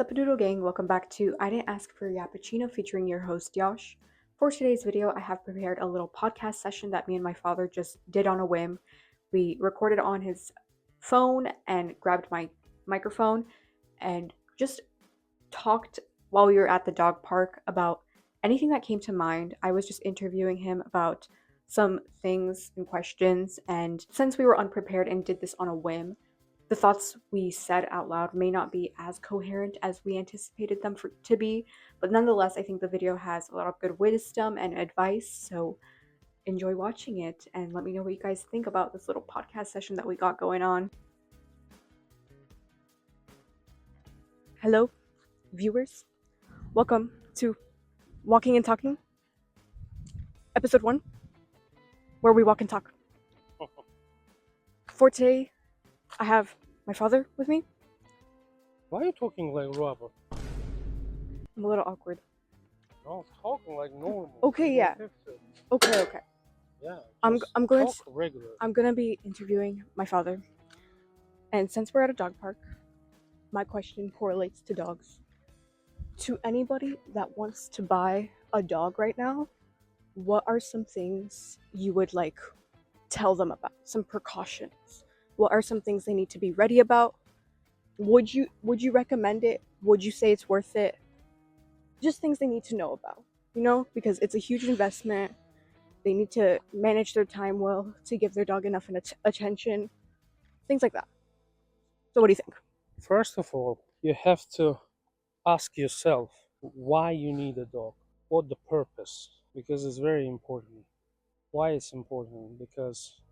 Supadoodle gang, welcome back to I Didn't Ask for Yappuccino featuring your host Yash. For today's video, I have prepared a little podcast session that me and my father just did on a whim. We recorded on his phone and grabbed my microphone and just talked while we were at the dog park about anything that came to mind. I was just interviewing him about some things and questions, and since we were unprepared and did this on a whim, the thoughts we said out loud may not be as coherent as we anticipated them to be, but nonetheless, I think the video has a lot of good wisdom and advice, so enjoy watching it and let me know what you guys think about this little podcast session that we got going on. Hello, viewers. Welcome to Walking and Talking, episode 1, where we walk and talk. For today, I have my father with me. Why are you talking like rubber? I'm a little awkward. No, talking like normal. Okay, yeah. Okay. Yeah. I'm going talk regular. I'm gonna be interviewing my father, and since we're at a dog park, my question correlates to dogs. To anybody that wants to buy a dog right now, what are some things you would tell them about? Some precautions. What are some things they need to be ready about? Would you recommend it? Would you say it's worth it? Just things they need to know about, because it's a huge investment. They need to manage their time well to give their dog enough attention, things like that. So what do you think? First of all, you have to ask yourself why you need a dog. What the purpose? Because it's very important. Why it's important? Because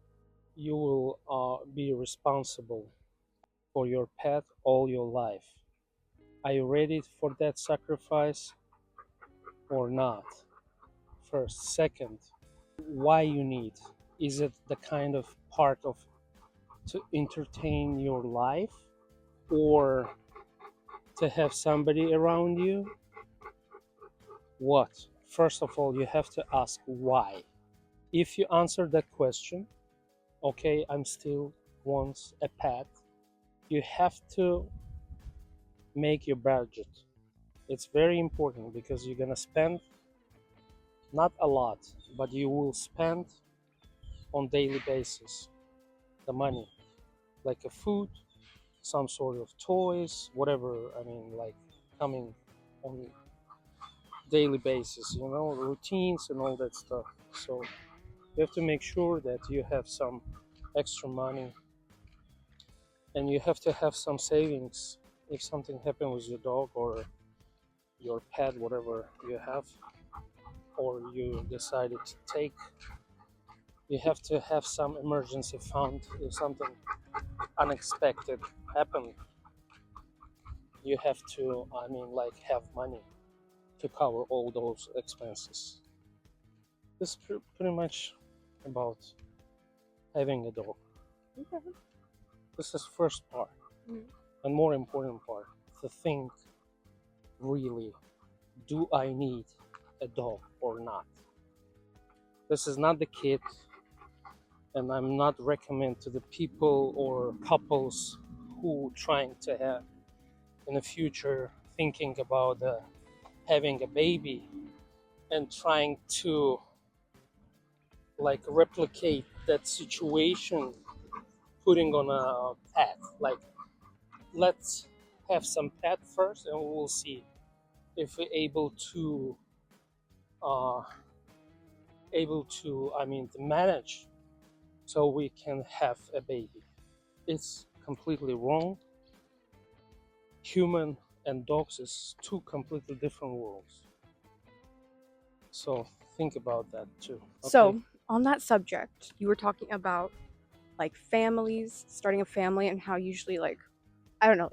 you will be responsible for your pet all your life. Are you ready for that sacrifice or not? First. Second, why you need? Is it the kind of part of to entertain your life or to have somebody around you? What? First of all, you have to ask why. If you answer that question, okay, I'm still wants a pet, you have to make your budget. It's very important because you're gonna spend not a lot, but you will spend on daily basis the money, like a food, some sort of toys, whatever. I mean, like coming on daily basis, routines and all that stuff. So you have to make sure that you have some extra money and you have to have some savings if something happens with your dog or your pet, whatever you have, or you decided to take. You have to have some emergency fund if something unexpected happened. You have to, have money to cover all those expenses. This is pretty much about having a dog. Okay. This is first part, and more important part, to think really, do I need a dog or not? This is not the kid, and I'm not recommend to the people or couples who trying to have in the future thinking about having a baby and trying to replicate that situation, putting on a pet. Let's have some pet first and we'll see if we're able to to manage so we can have a baby. It's completely wrong. Human and dogs is two completely different worlds. So think about that too. Okay? So on that subject, you were talking about families, starting a family, and how usually I don't know,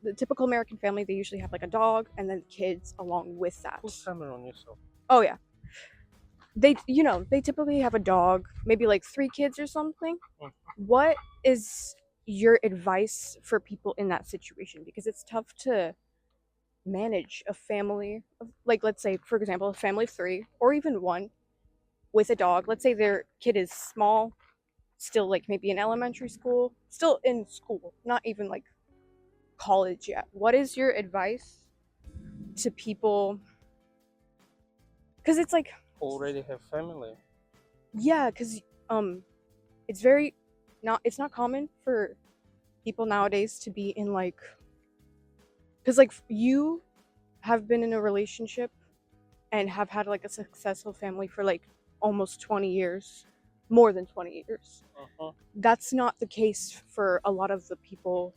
the typical American family, they usually have a dog and then kids along with that. Put camera on yourself. Oh yeah. They typically have a dog, maybe 3 kids or something. What is your advice for people in that situation? Because it's tough to manage a family of, let's say, for example, a family of 3 or even 1 with a dog. Let's say their kid is small, still maybe in elementary school, still in school, not even college yet. What is your advice to people? Because it's like, Already have family. yeah, because it's very not, it's not common for people nowadays to be in like, because like you have been in a relationship and have had like a successful family for like almost 20 years, more than 20 years. Uh-huh. That's not the case for a lot of the people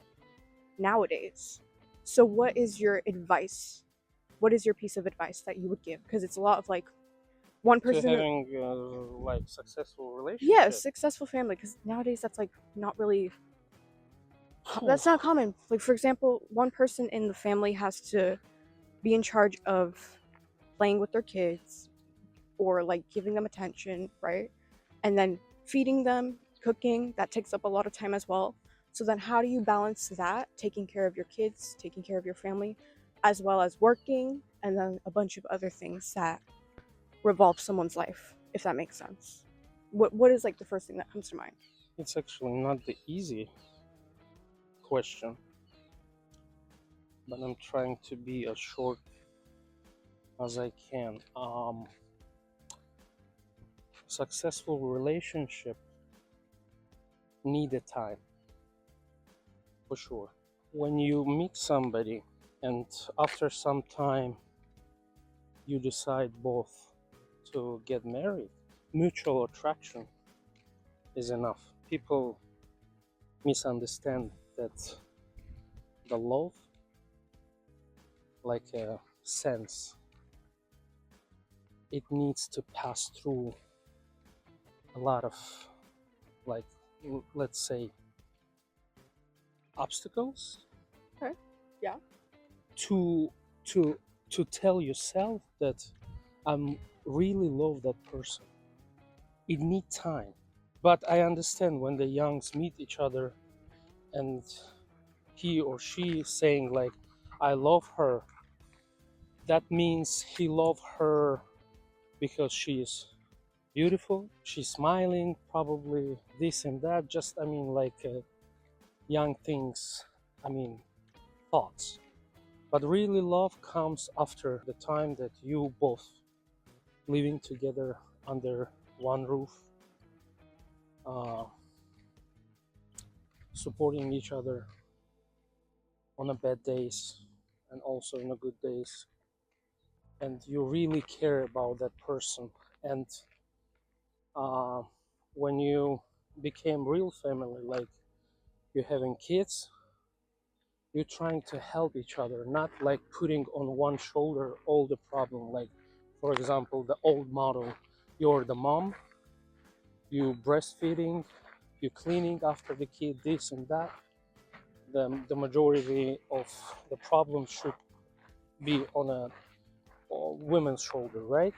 nowadays. So what is your advice? What is your piece of advice that you would give? Because it's a lot of like one To person, having like successful yeah, relationship. successful family, because nowadays that's like not really, Phew. that's not common. Like for example, one person in the family has to be in charge of playing with their kids or like giving them attention, right? And then feeding them, cooking, that takes up a lot of time as well. So then how do you balance that, taking care of your kids, taking care of your family, as well as working, and then a bunch of other things that revolve someone's life, if that makes sense? What is like the first thing that comes to mind? It's actually not the easy question, but I'm trying to be as short as I can. Successful relationship need a time, for sure. When you meet somebody and after some time you decide both to get married, mutual attraction is enough. People misunderstand that the love, like a sense, it needs to pass through a lot of, like, let's say, obstacles Okay. Yeah. to to to tell yourself that I'm really love that person. It needs time. But I understand when the youngs meet each other and he or she is saying like, I love her, that means he love her because she is beautiful, she's smiling, probably this and that. Just, I mean, like young things, I mean, thoughts. But really, love comes after the time that you both living together under one roof, uh, supporting each other on a bad days and also in a good days, and you really care about that person. And uh, when you became real family, like you're having kids, you're trying to help each other, not like putting on one shoulder all the problem. Like, for example, the old model, you're the mom, you breastfeeding, you cleaning after the kid, this and that. The majority of the problem should be on a woman's shoulder, right?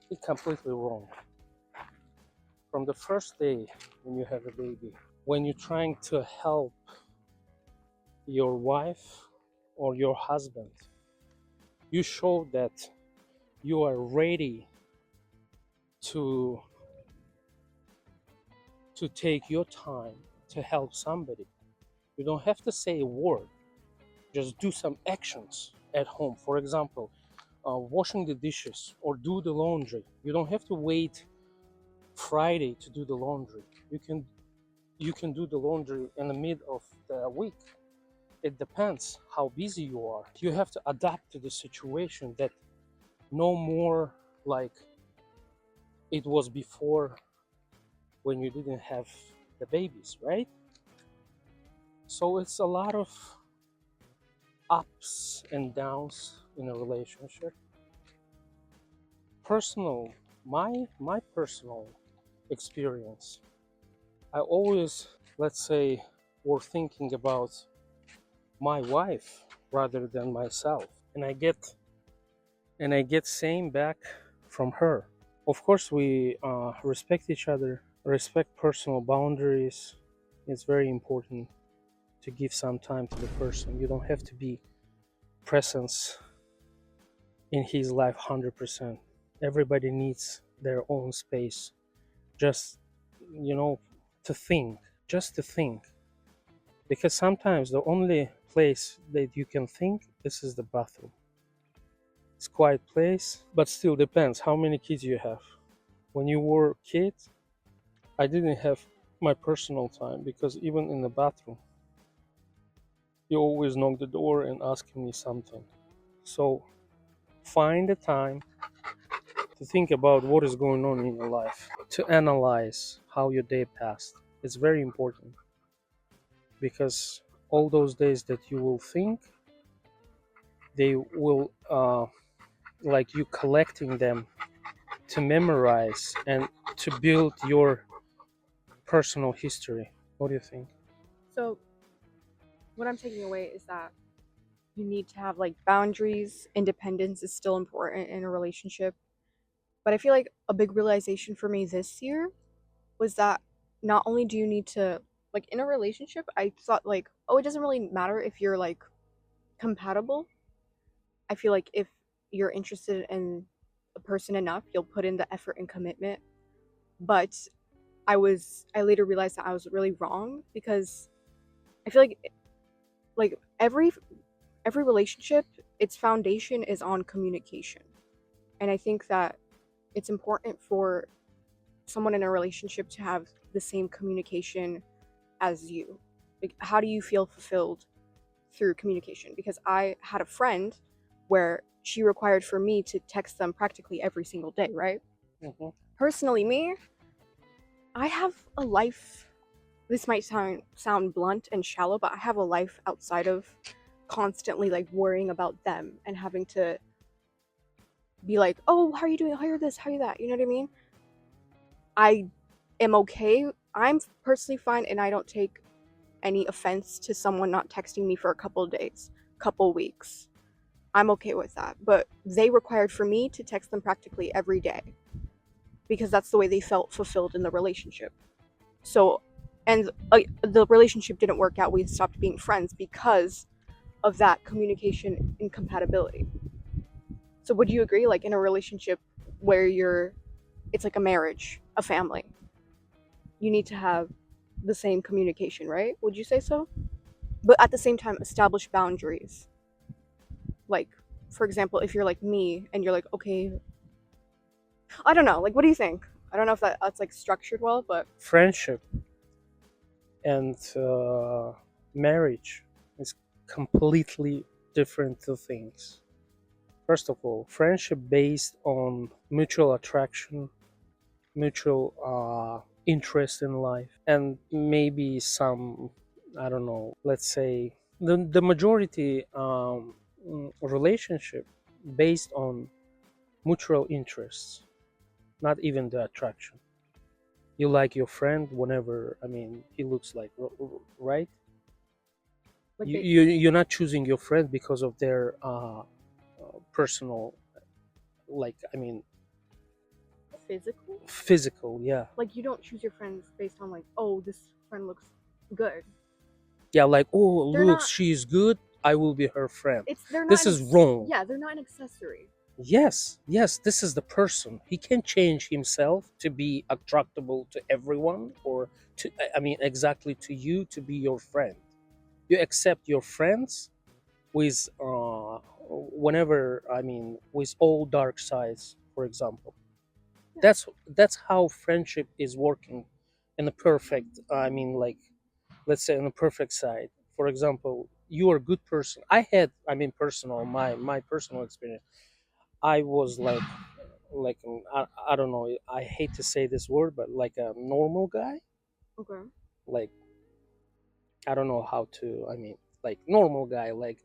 It's completely wrong. From the first day when you have a baby, when you're trying to help your wife or your husband, you show that you are ready to take your time to help somebody. You don't have to say a word, just do some actions at home. For example, washing the dishes or do the laundry. You don't have to wait Friday to do the laundry. You can do the laundry in the mid of the week. It depends how busy you are. You have to adapt to the situation, that no more like it was before when you didn't have the babies, right? So it's a lot of ups and downs in a relationship. Personal, my personal experience, I always, let's say, were thinking about my wife rather than myself, and I get same back from her. Of course, we respect each other, respect personal boundaries. It's very important to give some time to the person. You don't have to be presence in his life 100%. Everybody needs their own space, just, you know, to think, just to think. Because sometimes the only place that you can think this is the bathroom. It's a quiet place, but still depends how many kids you have. When you were kids, I didn't have my personal time because even in the bathroom, you always knock the door and asking me something. So find the time to think about what is going on in your life, to analyze how your day passed. It's very important because all those days that you will think, they will like you collecting them to memorize and to build your personal history. What do you think? So, what I'm taking away is that you need to have like boundaries. Independence is still important in a relationship. But I feel like a big realization for me this year was that not only do you need to, like, in a relationship, I thought, like, oh, it doesn't really matter if you're like compatible. I feel like if you're interested in a person enough, you'll put in the effort and commitment. But I later realized that I was really wrong because I feel like every relationship, its foundation is on communication. And I think that it's important for someone in a relationship to have the same communication as you. Like, how do you feel fulfilled through communication? Because I had a friend where she required for me to text them practically every single day, right? Hmm. Personally, me, I have a life. This might sound blunt and shallow, but I have a life outside of constantly like worrying about them and having to be like, "Oh, how are you doing? How are you this? How are you that?" You know what I mean? I am okay. I'm personally fine, and I don't take any offense to someone not texting me for a couple of days, couple weeks. I'm okay with that. But they required for me to text them practically every day because that's the way they felt fulfilled in the relationship. So, and the relationship didn't work out. We stopped being friends because of that communication incompatibility. So, would you agree, like in a relationship where it's like a marriage, a family, you need to have the same communication, right? Would you say so? But at the same time, establish boundaries. Like, for example, if you're like me and you're like, okay, I don't know, like, what do you think? I don't know if that's like structured well, but Friendship and marriage is completely different two things. First of all, friendship based on mutual attraction, mutual interest in life, and maybe some, I don't know, let's say the majority relationship based on mutual interests, not even the attraction. You like your friend whenever, I mean, he looks like, right? like You're not choosing your friend because of their personal, like, I mean, physical. physical, yeah. Like, you don't choose your friends based on like, oh, this friend looks good. Yeah, like, oh, They're look, not. she's good, I will be her friend. It's they're not This an is wrong. yeah. They're not an accessory. Yes, yes, this is the person. He can change himself to be attractable to everyone, or to, I mean, exactly to you, to be your friend. You accept your friends with whenever, I mean, with all dark sides, for example. Yeah. That's how friendship is working in the perfect, I mean, like, let's say, on the perfect side. For example, you are a good person. I had, I mean, personal, my personal experience. I was like I don't know, I hate to say this word, but like a normal guy. Okay. Like, I don't know how to, I mean, like normal guy, like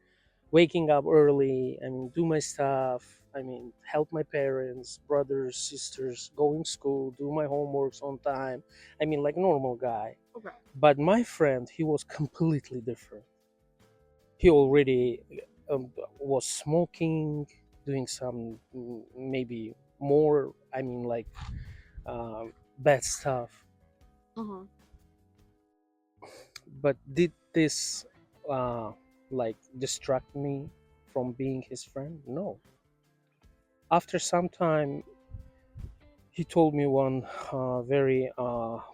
waking up early, I mean, do my stuff, I mean, help my parents, brothers, sisters, going school, do my homeworks on time. I mean, like normal guy. Okay. But my friend, he was completely different. He already was smoking, doing some maybe more, I mean, like bad stuff. Uh huh. But did this like distract me from being his friend? No. After some time, he told me one very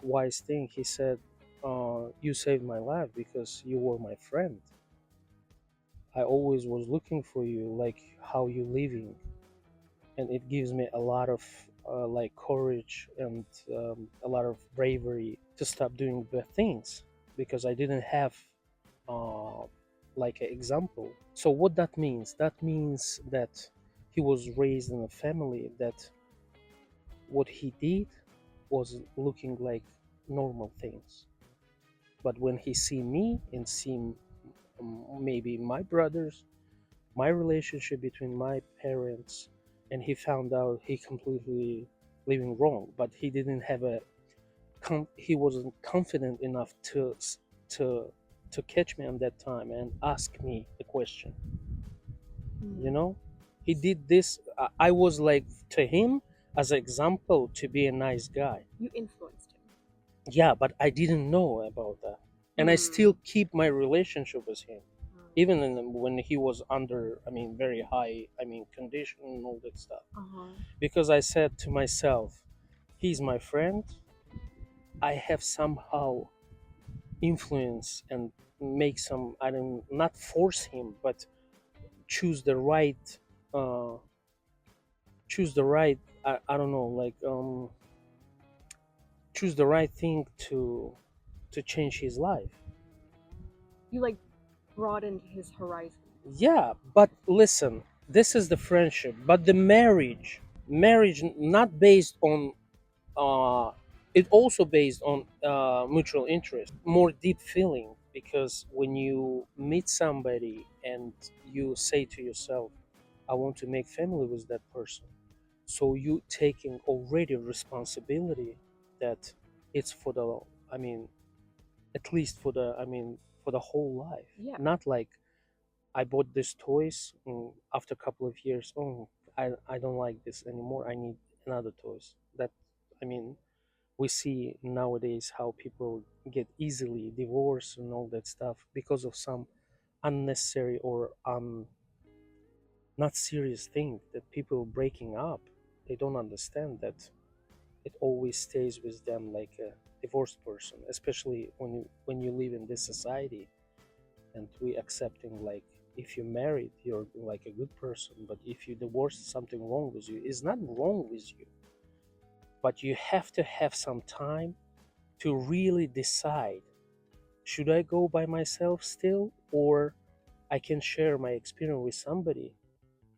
wise thing. He said, you saved my life because you were my friend. I always was looking for you, like how you living, and it gives me a lot of like courage and a lot of bravery to stop doing bad things because I didn't have uh, like an example. So what that means? That means that he was raised in a family that what he did was looking like normal things. But when he see me and see maybe my brothers, my relationship between my parents, and he found out he completely living wrong, but he didn't have a he wasn't confident enough to to catch me on that time and ask me the question. You Mm. know, he did this. I was like to him as an example to be a nice guy. You influenced him. Yeah, but I didn't know about that, and I Mm. still keep my relationship with him even when he was under, I mean, very high, I mean, condition and all that stuff. Uh-huh. Because I said to myself, he's my friend. I have somehow influence and make some, I don't, not force him, but choose the right, uh, choose the right, I don't know, like choose the right thing to change his life. You like broadened his horizon. Yeah, but listen, this is the friendship, but the marriage not based on uh it also based on mutual interest, more deep feeling, because when you meet somebody and you say to yourself, I want to make family with that person, so you taking already responsibility that it's for the, I mean, at least for the, I mean, for the whole life. Yeah. Not like I bought this toys, after a couple of years, oh, I don't like this anymore, I need another toys. That, I mean, we see nowadays how people get easily divorced and all that stuff because of some unnecessary or not serious thing, that people breaking up, they don't understand that it always stays with them like a divorced person, especially when you live in this society and we accepting like if you're married you're like a good person, but if you divorce something wrong with you is not wrong with you, but you have to have some time to really decide, should I go by myself still, or I can share my experience with somebody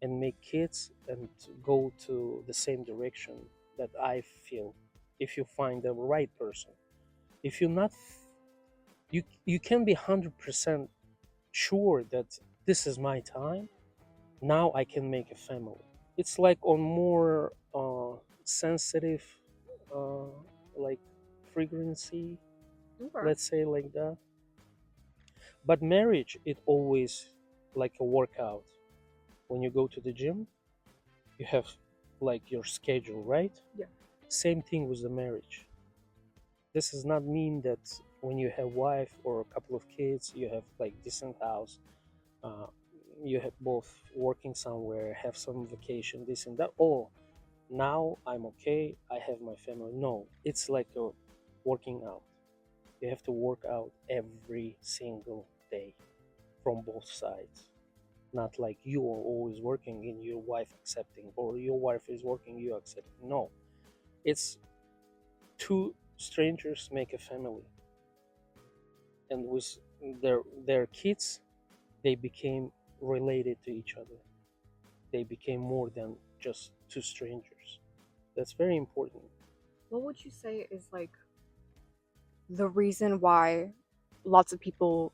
and make kids and go to the same direction that I feel. If you find the right person, if you're not, you can be 100% sure that this is my time, now I can make a family. It's like on more sensitive uh, like frequency, Okay. let's say like that. But marriage, it always like a workout. When you go to the gym, you have like your schedule, right? Yeah. Same thing with the marriage. This does not mean that when you have wife or a couple of kids, you have like decent house, uh, you have both working somewhere, have some vacation, this and that. Oh, now I'm okay, I have my family. No, it's like a working out. You have to work out every single day from both sides. Not like you are always working and your wife accepting, or your wife is working, you accepting. No, it's two strangers make a family, and with their kids, they became related to each other. They became more than just two strangers. That's very important. What would you say is like the reason why lots of people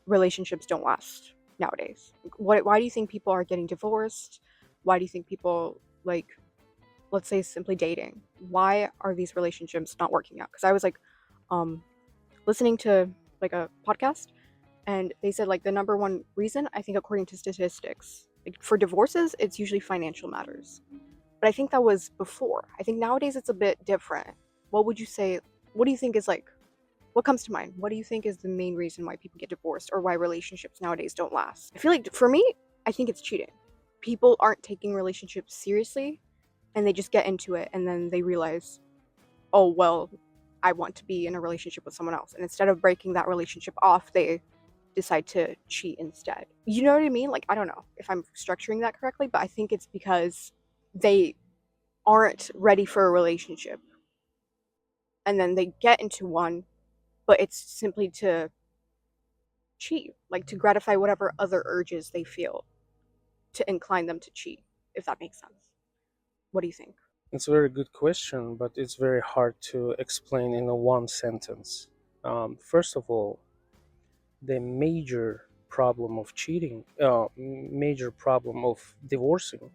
relationships don't last nowadays? Why do you think people are getting divorced? Why do you think people like, let's say, simply dating? Why are these relationships not working out? Because I was like, um, listening to like a podcast, and they said like the number one reason, I think, according to statistics, like for divorces, it's usually financial matters. But I think that was before. I think nowadays it's a bit different. What would you say? What do you think is like? What comes to mind? What do you think is the main reason why people get divorced or why relationships nowadays don't last? I feel like for me, I think it's cheating. People aren't taking relationships seriously and they just get into it and then they realize, oh, well, I want to be in a relationship with someone else. And instead of breaking that relationship off, they decide to cheat instead. You know what I mean? Like, I don't know if I'm structuring that correctly, but I think it's because they aren't ready for a relationship. And then they get into one, but it's simply to cheat, like to gratify whatever other urges they feel to incline them to cheat, if that makes sense. What do you think? It's a very good question, but it's very hard to explain in a one sentence. First of all, the major problem of cheating, major problem of divorcing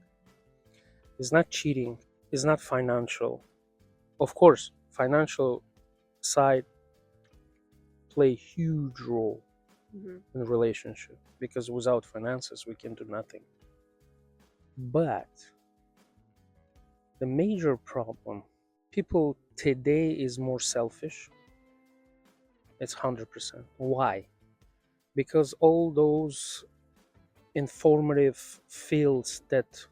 is not cheating, is not financial. Of course, financial side play a huge role in a relationship because without finances we can do nothing. But the major problem, people today is more selfish. It's 100%. Why? Because all those informative fields that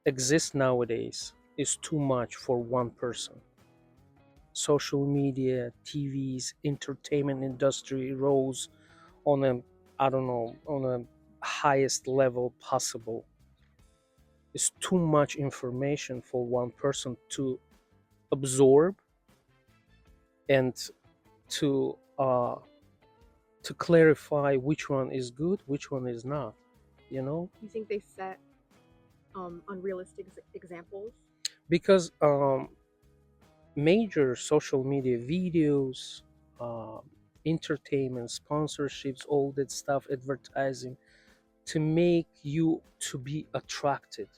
exist nowadays is too much for one person. Social media, TVs, entertainment industry rose on a, I don't know, on a highest level possible. It's too much information for one person to absorb and to uh, to clarify which one is good, which one is not. You know, You think they set unrealistic examples? because major social media videos, um, entertainment, sponsorships, all that stuff, advertising, to make you to be attracted.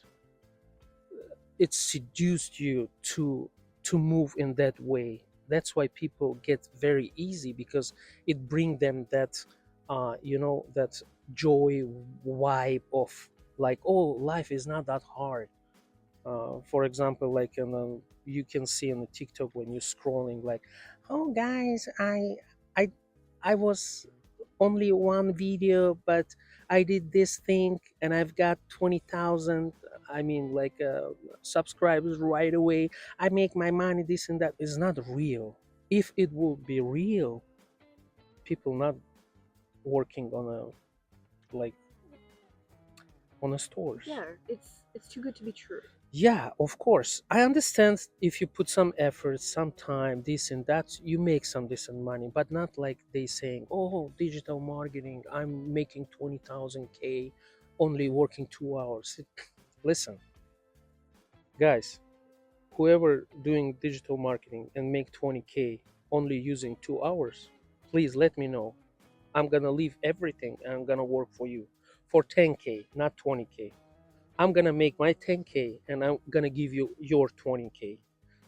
It seduced you to move in that way. That's why people get very easy because it bring them that that joy vibe of like, oh, life is not that hard. For example, like you can see on the TikTok when you're scrolling, like, oh guys, I I was only one video, but I did this thing and I've got 20,000. I mean, like subscribers right away. I make my money. This and that is not real. If it would be real, people not working on like a stores. Yeah, it's too good to be true. Yeah, of course. I understand if you put some effort, some time, this and that, you make some decent money, but not like they saying, "Oh, digital marketing, I'm making 20,000 K only working 2 hours." Listen, guys, whoever doing digital marketing and make 20K only using 2 hours, please let me know. I'm going to leave everything and I'm going to work for you for 10K, not 20K. I'm gonna make my 10K and I'm gonna give you your 20K.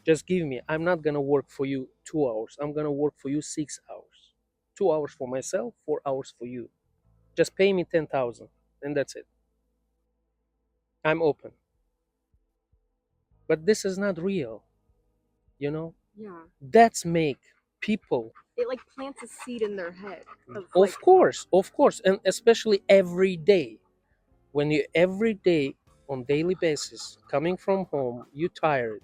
Just give me. I'm not gonna work for you 2 hours. I'm gonna work for you 6 hours. 2 hours for myself, 4 hours for you. Just pay me 10,000 and that's it. I'm open. But this is not real, you know? Yeah. That's make people. It like plants a seed in their head of like, Of course, and especially every day. When you every day on daily basis coming from home, you tired,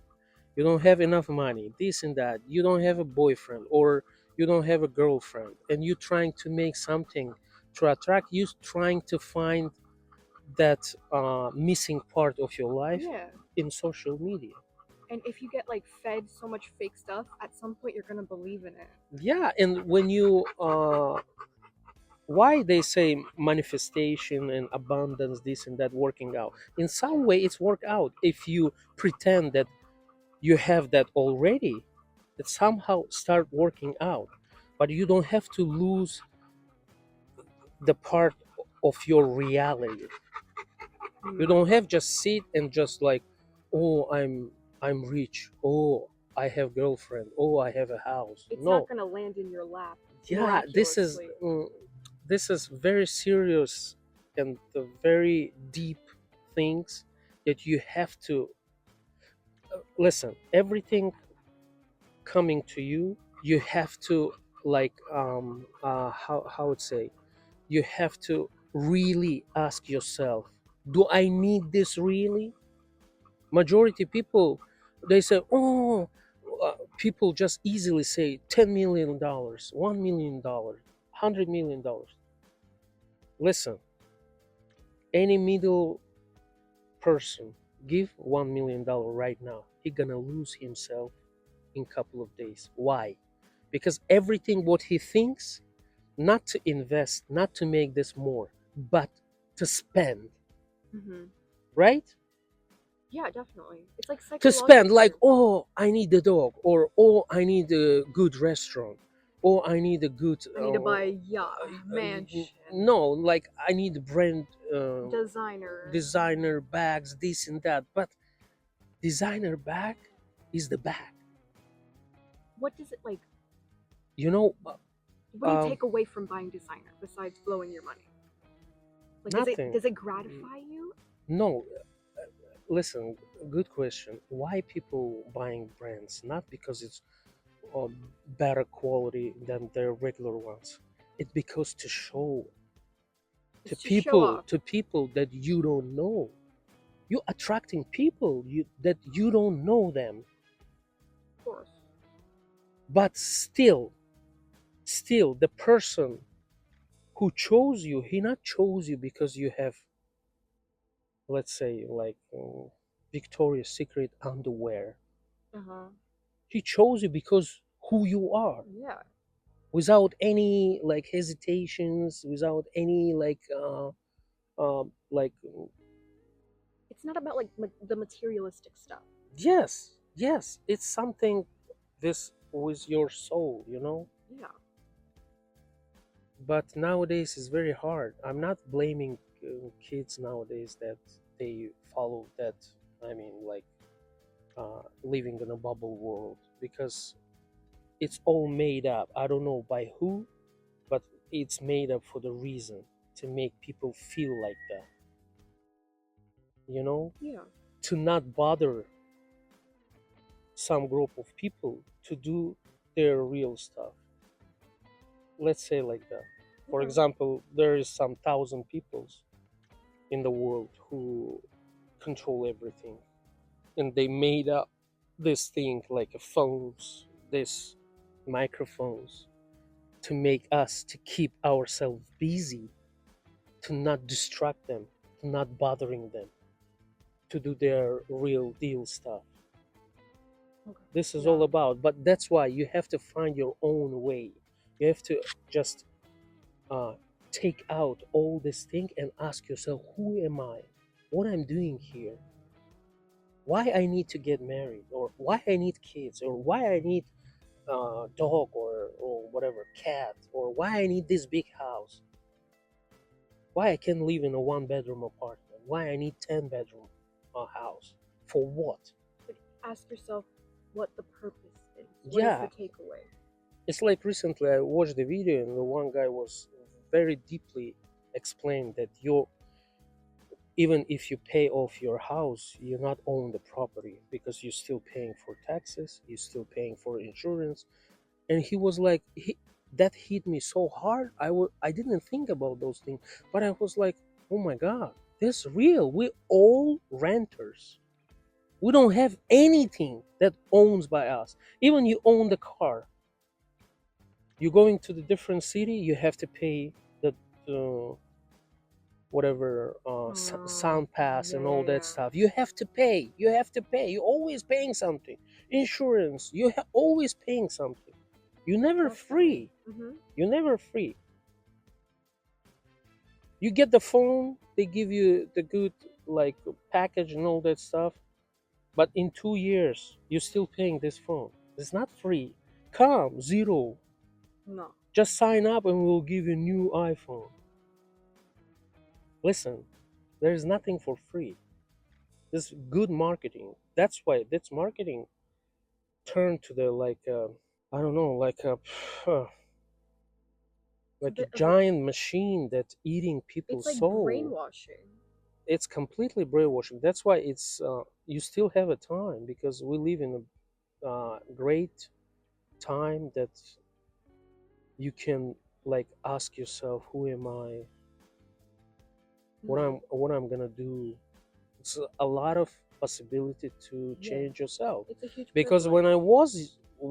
you don't have enough money, this and that, you don't have a boyfriend or you don't have a girlfriend, and you trying to make something to attract you, trying to find that missing part of your life yeah. in social media. And if you get like fed so much fake stuff, at some point you're gonna believe in it. Yeah, and when you why they say manifestation and abundance, this and that, working out, in some way it's work out if you pretend that you have that already. It somehow start working out, but you don't have to lose the part of your reality. You don't have just sit and just like, oh, I'm rich, oh, I have girlfriend, oh, I have a house. It's No, not gonna land in your lap. yeah, this is very serious and the very deep things that you have to listen. Everything coming to you, you have to like how would say, you have to really ask yourself, do I need this really? Majority people, they say, oh, people just easily say $10 million, $1 million, $100 million. Listen, any middle person give $1 million right now, he gonna lose himself in couple of days. Why? Because everything what he thinks, not to invest, not to make this more, but to spend, Mm-hmm. right? Yeah, definitely. It's like To spend, like, psychologically. oh, I need a dog, or oh, I need a good restaurant, or I need a good I need to buy a yacht, mansion, no, like I need a brand, designer. designer bags, this and that. But designer bag is the bag, What does it like? you know. What do you take away from buying designer besides blowing your money? Like, Nothing. does it gratify you? No, listen, good question. Why people buying brands? Not because it's of better quality than their regular ones. It's because to show to It's to show people, off, that you don't know. You're attracting people that you don't know them. of course. But still the person who chose you, he not chose you because you have, let's say, like, Victoria's Secret underwear. Uh huh. He chose you because who you are, Yeah. without any like hesitations, without any like, It's not about like the materialistic stuff. yes, it's something this with your soul, you know. Yeah. But nowadays it's very hard. I'm not blaming kids nowadays that they follow that, I mean, like, living in a bubble world, because it's all made up. I don't know by who, but it's made up for the reason to make people feel like that, you know, Yeah. to not bother some group of people to do their real stuff. Let's say like that. For Okay. example, there is some thousand peoples in the world who control everything, and they made up this thing like phones, this microphones, to make us to keep ourselves busy, to not distract them, to not bothering them, to do their real deal stuff. Okay. This is all Yeah. about. But that's why you have to find your own way. You have to just uh, take out all this thing and ask yourself, who am I? What I'm doing here? Why I need to get married, or why I need kids, or why I need dog, or whatever, cat, or why I need this big house? Why I can live in a one bedroom apartment? Why I need 10 bedroom house? For what? But ask yourself what the purpose is. What is the Yeah, takeaway? it's like recently I watched the video and the one guy was very deeply explained that you, even if you pay off your house, you not own the property, because you're still paying for taxes, you're still paying for insurance. And he was like, that hit me so hard. I didn't think about those things, but I was like, oh my god, this real. We all renters. We don't have anything that owns by us. Even you own the car, you're going to the different city, you have to pay the whatever, Oh, sound pass yeah, and yeah, all that yeah. stuff. You have to pay. You're always paying something. Insurance, always paying something. You're never Definitely. free. Mm-hmm. You're never free. You get the phone, they give you the good, like, package and all that stuff, but in 2 years you're still paying this phone. It's not free. Come, zero. No. Just sign up and we'll give you a new iPhone. Listen, there's nothing for free. This good marketing. That's why that's marketing turned to the, like, I don't know, like a It's a like a bit of a. giant machine that's eating It's people's like soul. brainwashing. It's completely brainwashing. That's why it's, you still have a time, because we live in a great time that you can, like, ask yourself, who am I? Mm-hmm. What I'm gonna do? It's a lot of possibility to Yeah. change yourself. It's a huge Because privilege.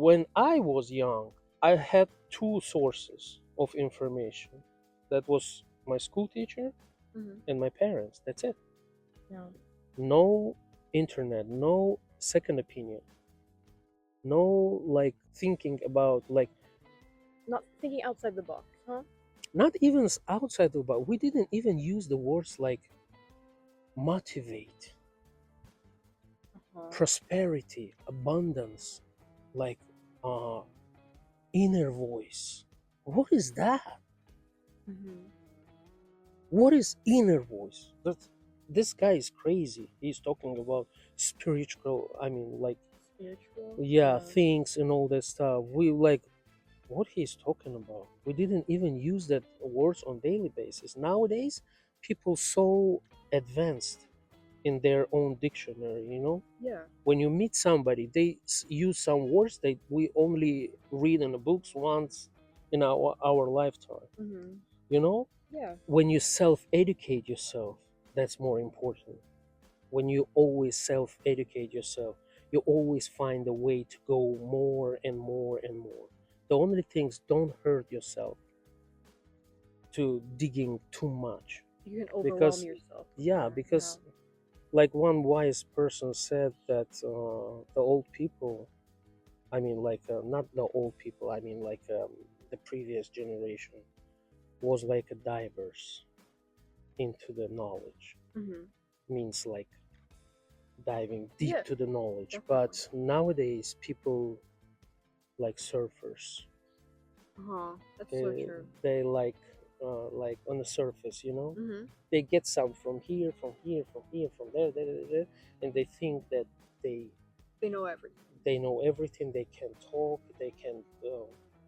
when I was young, I had two sources of information. That was my school teacher and my parents. That's it. Yeah. No internet, no second opinion, no like thinking about like Not thinking outside the box, huh? not even outside the box. We didn't even use the words like motivate, prosperity, abundance, like uh inner voice. What is that? What is inner voice? This guy is crazy. He's talking about spiritual, I mean like Spiritual. yeah, things and all that stuff. We like what he's talking about. We didn't even use that words on daily basis. Nowadays, people so advanced in their own dictionary, you know? Yeah. When you meet somebody, they use some words that we only read in the books once in our lifetime, you know? Yeah. When you self-educate yourself, that's more important. When you always self-educate yourself, you always find a way to go more and more and more. The only things, don't hurt yourself to digging too much, You can overwhelm because yourself. yeah, because like one wise person said that the old people, I mean like not the old people, I mean like the previous generation was like a divers into the knowledge. Means like diving deep Yeah, to the knowledge. definitely. But nowadays people like surfers. That's so true. They like on the surface, you know. Mm-hmm. They get some from here, from here, from here, from there, and they think that they They know everything. they know everything. They can talk. They can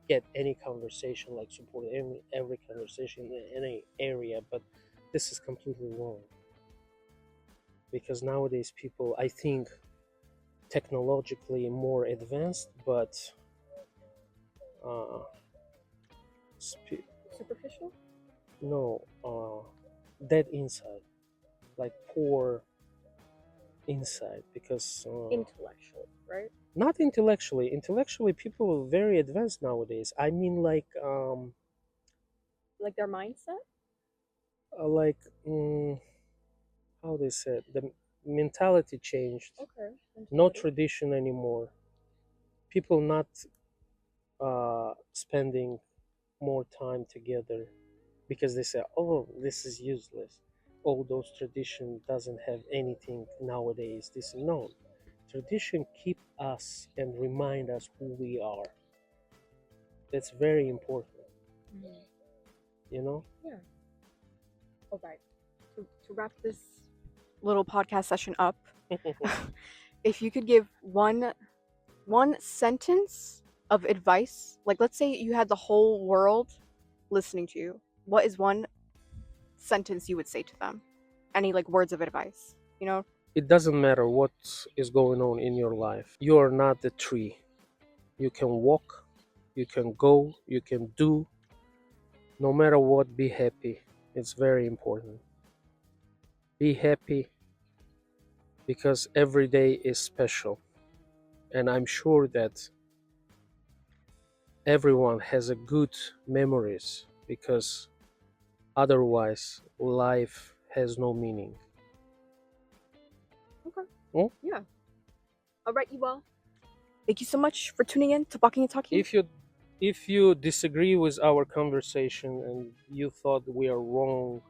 get any conversation, like support every conversation in any area. But this is completely wrong, because nowadays people, I think, technologically more advanced, but uh, Superficial? no, dead inside, like poor inside, because Intellectual, right? not intellectually. Intellectually, people are very advanced nowadays. I mean, Like their mindset? like how they said, the mentality changed. Okay. No tradition anymore. People not spending more time together because they say, "Oh, this is useless. Oh, those tradition doesn't have anything nowadays." This no, tradition keep us and remind us who we are. That's very important, you know. Yeah. All right. To wrap this little podcast session up, if you could give one sentence of advice, like let's say you had the whole world listening to you, what is one sentence you would say to them? Any like words of advice, you know? It doesn't matter what is going on in your life. You are not the tree. You can walk, you can go, you can do. No matter what, be happy. It's very important. Be happy, because every day is special. And I'm sure that everyone has a good memories, because otherwise life has no meaning. Okay. Hmm? Yeah. All right, you all. Thank you so much for tuning in to Walking and Talking. If you disagree with our conversation and you thought we are wrong,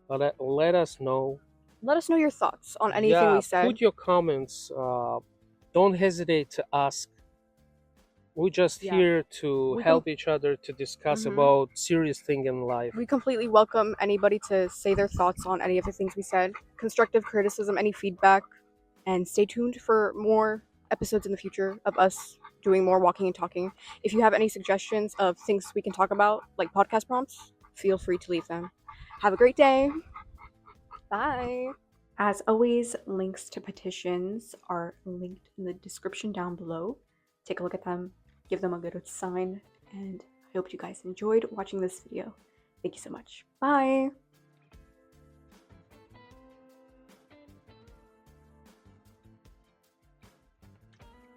let us know. Let us know your thoughts on anything we said. Put your comments. Don't hesitate to ask. We're just here to help each other to discuss about serious thing in life. We completely welcome anybody to say their thoughts on any of the things we said, constructive criticism, any feedback, and stay tuned for more episodes in the future of us doing more walking and talking. If you have any suggestions of things we can talk about, like podcast prompts, feel free to leave them. Have a great day. Bye. As always, links to petitions are linked in the description down below. Take a look at them, give them a good sign, and I hope you guys enjoyed watching this video. Thank you so much. Bye!